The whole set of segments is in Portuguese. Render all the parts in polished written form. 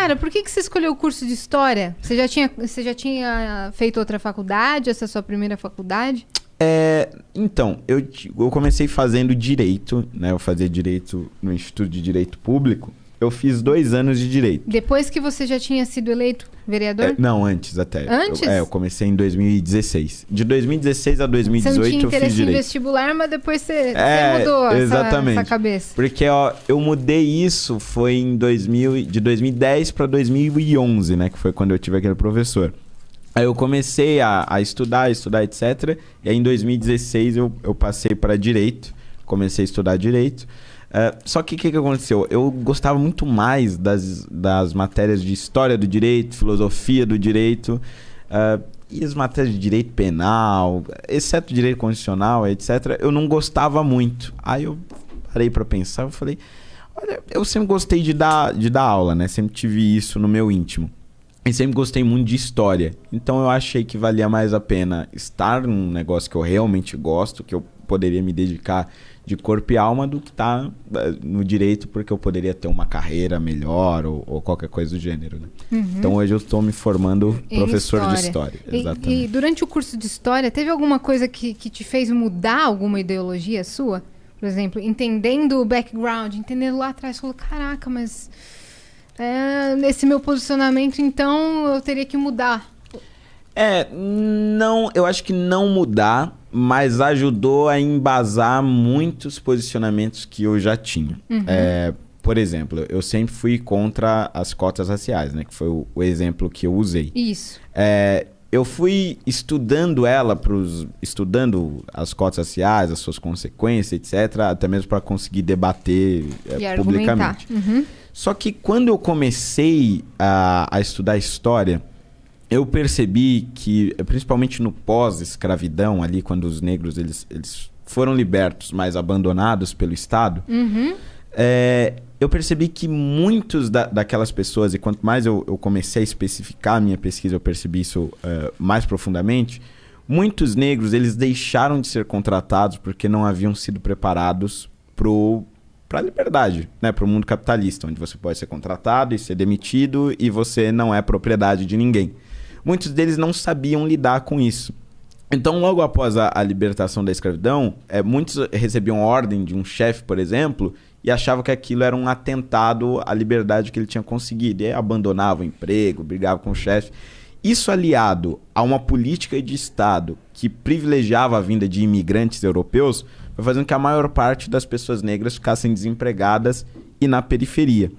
cara, por que você escolheu o curso de História? Você já tinha feito outra faculdade? Essa é a sua primeira faculdade? Então, eu comecei fazendo Direito, né? Eu fazia Direito no Instituto de Direito Público. Eu fiz 2 anos de Direito. Depois que você já tinha sido eleito vereador? Não, antes até. Antes? Eu comecei em 2016. De 2016 a 2018 eu fiz Direito. Você não tinha interesse em vestibular, mas depois você mudou essa cabeça. Porque eu mudei isso foi de 2010 para 2011, né? Que foi quando eu tive aquele professor. Aí eu comecei a estudar, etc. E aí em 2016 eu passei para Direito. Comecei a estudar Direito. Só que o que aconteceu? Eu gostava muito mais das matérias de História do Direito, Filosofia do Direito, e as matérias de Direito Penal, exceto Direito Constitucional, etc. Eu não gostava muito. Aí eu parei para pensar, eu falei, olha, eu sempre gostei de dar aula, né? Sempre tive isso no meu íntimo. E sempre gostei muito de História. Então eu achei que valia mais a pena estar num negócio que eu realmente gosto, que eu poderia me dedicar de corpo e alma, do que estar no Direito, porque eu poderia ter uma carreira melhor ou qualquer coisa do gênero, né? Uhum. Então hoje eu estou me formando professor de História. Exatamente. E durante o curso de História, teve alguma coisa que te fez mudar alguma ideologia sua? Por exemplo, entendendo o background, entendendo lá atrás, falou, caraca, mas... nesse meu posicionamento, então, eu teria que mudar. Não, eu acho que não mudar, mas ajudou a embasar muitos posicionamentos que eu já tinha. Uhum. Por exemplo, eu sempre fui contra as cotas raciais, né? Que foi o exemplo que eu usei. Isso. Eu fui estudando estudando as cotas raciais, as suas consequências, etc., até mesmo para conseguir debater publicamente. Uhum. Só que quando eu comecei a estudar História, eu percebi que, principalmente no pós-escravidão, ali quando os negros eles foram libertos, mas abandonados pelo Estado, uhum. Eu percebi que muitos daquelas pessoas, e quanto mais eu comecei a especificar a minha pesquisa, eu percebi isso mais profundamente, muitos negros eles deixaram de ser contratados porque não haviam sido preparados para a liberdade, né? Para o mundo capitalista, onde você pode ser contratado e ser demitido e você não é propriedade de ninguém. Muitos deles não sabiam lidar com isso. Então, logo após a libertação da escravidão, muitos recebiam ordem de um chefe, por exemplo, e achavam que aquilo era um atentado à liberdade que ele tinha conseguido. E aí abandonavam o emprego, brigavam com o chefe. Isso aliado a uma política de Estado que privilegiava a vinda de imigrantes europeus, foi fazendo que a maior parte das pessoas negras ficassem desempregadas e na periferia.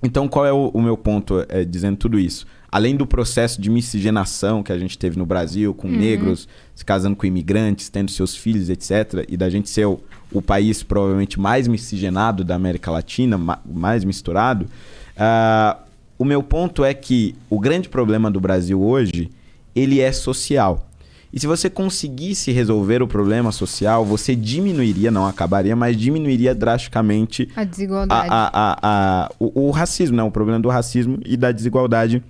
Então, qual é o meu ponto dizendo tudo isso? Além do processo de miscigenação que a gente teve no Brasil, com negros se casando com imigrantes, tendo seus filhos, etc., e da gente ser o país provavelmente mais miscigenado da América Latina, mais misturado, o meu ponto é que o grande problema do Brasil hoje, ele é social. E se você conseguisse resolver o problema social, você diminuiria, não acabaria, mas diminuiria drasticamente a desigualdade. O racismo, né? O problema do racismo e da desigualdade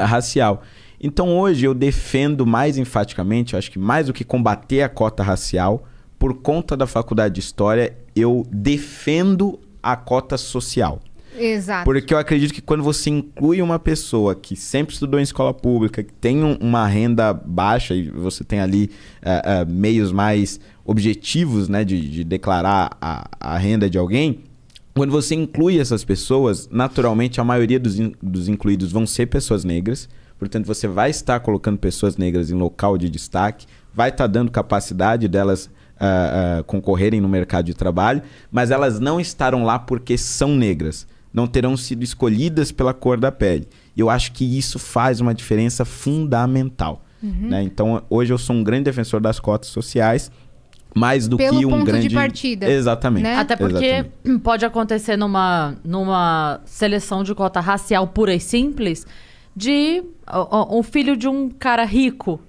racial. Então hoje eu defendo mais enfaticamente, eu acho que mais do que combater a cota racial, por conta da faculdade de História, eu defendo a cota social. Exato. Porque eu acredito que quando você inclui uma pessoa que sempre estudou em escola pública, que tem uma renda baixa e você tem ali meios mais objetivos, né, de declarar a renda de alguém, quando você inclui essas pessoas, naturalmente a maioria dos incluídos vão ser pessoas negras. Portanto, você vai estar colocando pessoas negras em local de destaque, vai estar dando capacidade delas concorrerem no mercado de trabalho, mas elas não estarão lá porque são negras. Não terão sido escolhidas pela cor da pele. E eu acho que isso faz uma diferença fundamental. Uhum. Né? Então, hoje eu sou um grande defensor das cotas sociais, mais do pelo que um ponto grande... de partida. Exatamente. Né? Até porque pode acontecer numa seleção de cota racial pura e simples de um filho de um cara rico,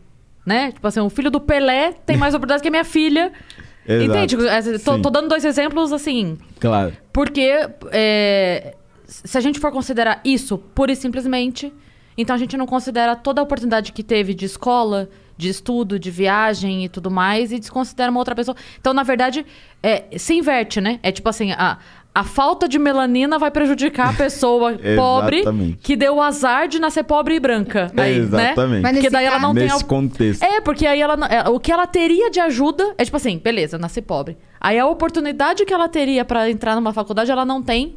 né? Tipo assim, o filho do Pelé tem mais oportunidade que a minha filha. Entende? Tô dando 2 exemplos assim. Claro. Porque se a gente for considerar isso pura e simplesmente, então a gente não considera toda a oportunidade que teve de escola, de estudo, de viagem e tudo mais, e desconsidera uma outra pessoa. Então, na verdade, se inverte, né? É tipo assim, a falta de melanina vai prejudicar a pessoa pobre que deu o azar de nascer pobre e branca. Aí, exatamente. Né? Porque daí ela não nesse contexto. Porque aí o que ela teria de ajuda é tipo assim, beleza, eu nasci pobre. Aí a oportunidade que ela teria pra entrar numa faculdade, ela não tem.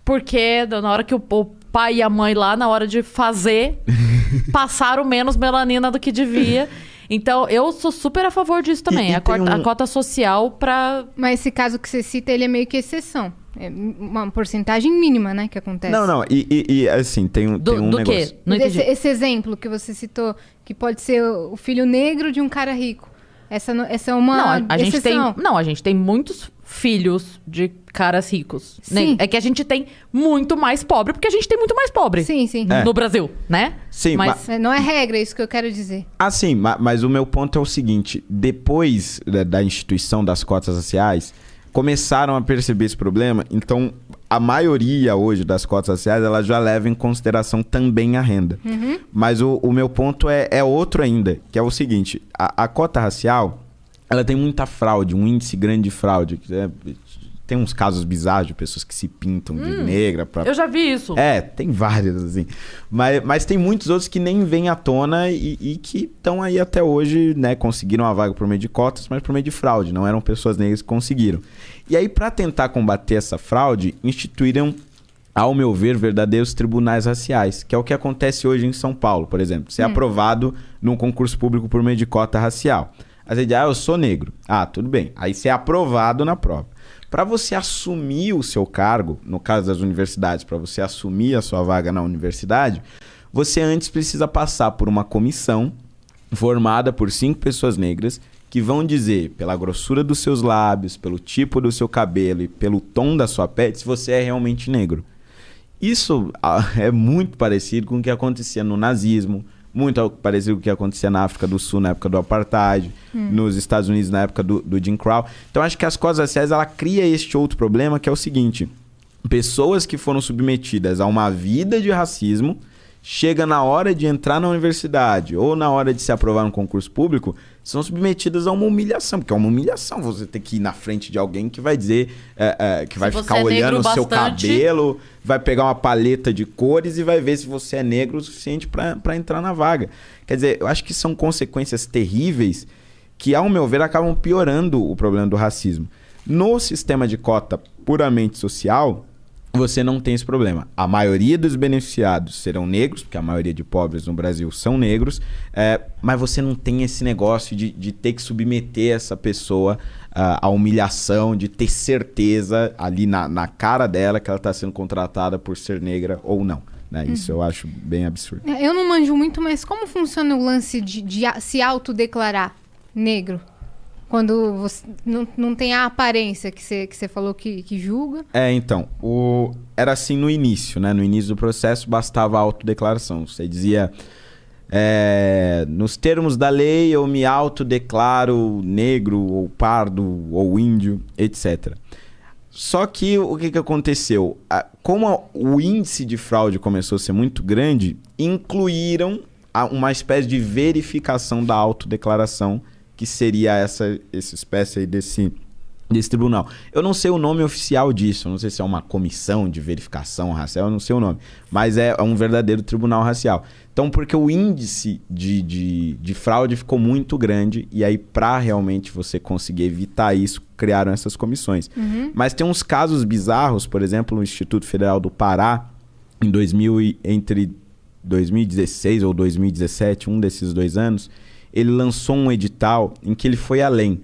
Porque na hora que o pai e a mãe lá, na hora de fazer, passaram menos melanina do que devia. Então, eu sou super a favor disso também. A cota social pra... Mas esse caso que você cita, ele é meio que exceção. É uma porcentagem mínima, né, que acontece. Não. E assim, tem um negócio... Do quê? Não entendi. Esse exemplo que você citou, que pode ser o filho negro de um cara rico. Essa é uma exceção. A gente tem muitos filhos de caras ricos. Sim. É que a gente tem muito mais pobre, porque a gente tem muito mais pobre. Sim. No Brasil, né? Sim, mas não é regra, é isso que eu quero dizer. Sim, mas o meu ponto é o seguinte. Depois da instituição das cotas raciais, começaram a perceber esse problema. Então, a maioria hoje das cotas raciais, ela já leva em consideração também a renda. Uhum. Mas o meu ponto é outro ainda, que é o seguinte. A cota racial, ela tem muita fraude, um índice grande de fraude. Tem uns casos bizarros de pessoas que se pintam de negra. Eu já vi isso. Tem vários, assim. Mas tem muitos outros que nem vêm à tona e que estão aí até hoje, né? Conseguiram a vaga por meio de cotas, mas por meio de fraude. Não eram pessoas negras que conseguiram. E aí, para tentar combater essa fraude, instituíram, ao meu ver, verdadeiros tribunais raciais, que é o que acontece hoje em São Paulo, por exemplo. Você é aprovado num concurso público por meio de cota racial. Aí você diz, eu sou negro. Tudo bem. Aí você é aprovado na prova. Para você assumir o seu cargo, no caso das universidades, para você assumir a sua vaga na universidade, você antes precisa passar por uma comissão formada por 5 pessoas negras que vão dizer, pela grossura dos seus lábios, pelo tipo do seu cabelo e pelo tom da sua pele, se você é realmente negro. Isso é muito parecido com o que acontecia no nazismo, muito parecido com o que acontecia na África do Sul na época do Apartheid, nos Estados Unidos na época do Jim Crow. Então, acho que as cotas raciais, ela cria este outro problema, que é o seguinte. Pessoas que foram submetidas a uma vida de racismo, chega na hora de entrar na universidade ou na hora de se aprovar no concurso público, são submetidas a uma humilhação. Porque é uma humilhação você ter que ir na frente de alguém que vai dizer, que vai ficar olhando o seu cabelo, vai pegar uma paleta de cores e vai ver se você é negro o suficiente para entrar na vaga. Quer dizer, eu acho que são consequências terríveis que, ao meu ver, acabam piorando o problema do racismo. No sistema de cota puramente social, você não tem esse problema. A maioria dos beneficiados serão negros, porque a maioria de pobres no Brasil são negros, mas você não tem esse negócio de ter que submeter essa pessoa à humilhação, de ter certeza ali na cara dela que ela está sendo contratada por ser negra ou não. Né? Isso eu acho bem absurdo. Eu não manjo muito, mas como funciona o lance de se autodeclarar negro? Quando você não tem a aparência que você falou que julga. Então, era assim no início, né? No início do processo bastava a autodeclaração. Você dizia, nos termos da lei eu me autodeclaro negro, ou pardo, ou índio, etc. Só que o que aconteceu? Como o índice de fraude começou a ser muito grande, incluíram uma espécie de verificação da autodeclaração, que seria essa espécie aí desse tribunal. Eu não sei o nome oficial disso, eu não sei se é uma comissão de verificação racial, eu não sei o nome, mas é um verdadeiro tribunal racial. Então, porque o índice de fraude ficou muito grande, e aí para realmente você conseguir evitar isso, criaram essas comissões. Mas tem uns casos bizarros, por exemplo, no Instituto Federal do Pará, entre 2016 ou 2017, um desses 2 anos, ele lançou um edital em que ele foi além.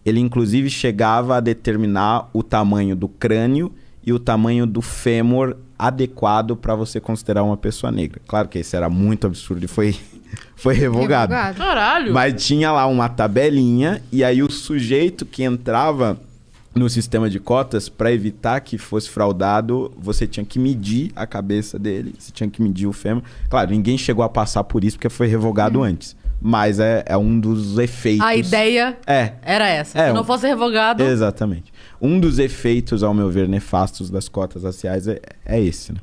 Ele, inclusive, chegava a determinar o tamanho do crânio e o tamanho do fêmur adequado para você considerar uma pessoa negra. Claro que isso era muito absurdo e foi revogado. Caralho! Mas tinha lá uma tabelinha e aí o sujeito que entrava no sistema de cotas, para evitar que fosse fraudado, você tinha que medir a cabeça dele, você tinha que medir o fêmur. Claro, ninguém chegou a passar por isso porque foi revogado antes. Mas é um dos efeitos... A ideia era essa. Se não fosse revogado... Exatamente. Um dos efeitos, ao meu ver, nefastos das cotas raciais é esse, né?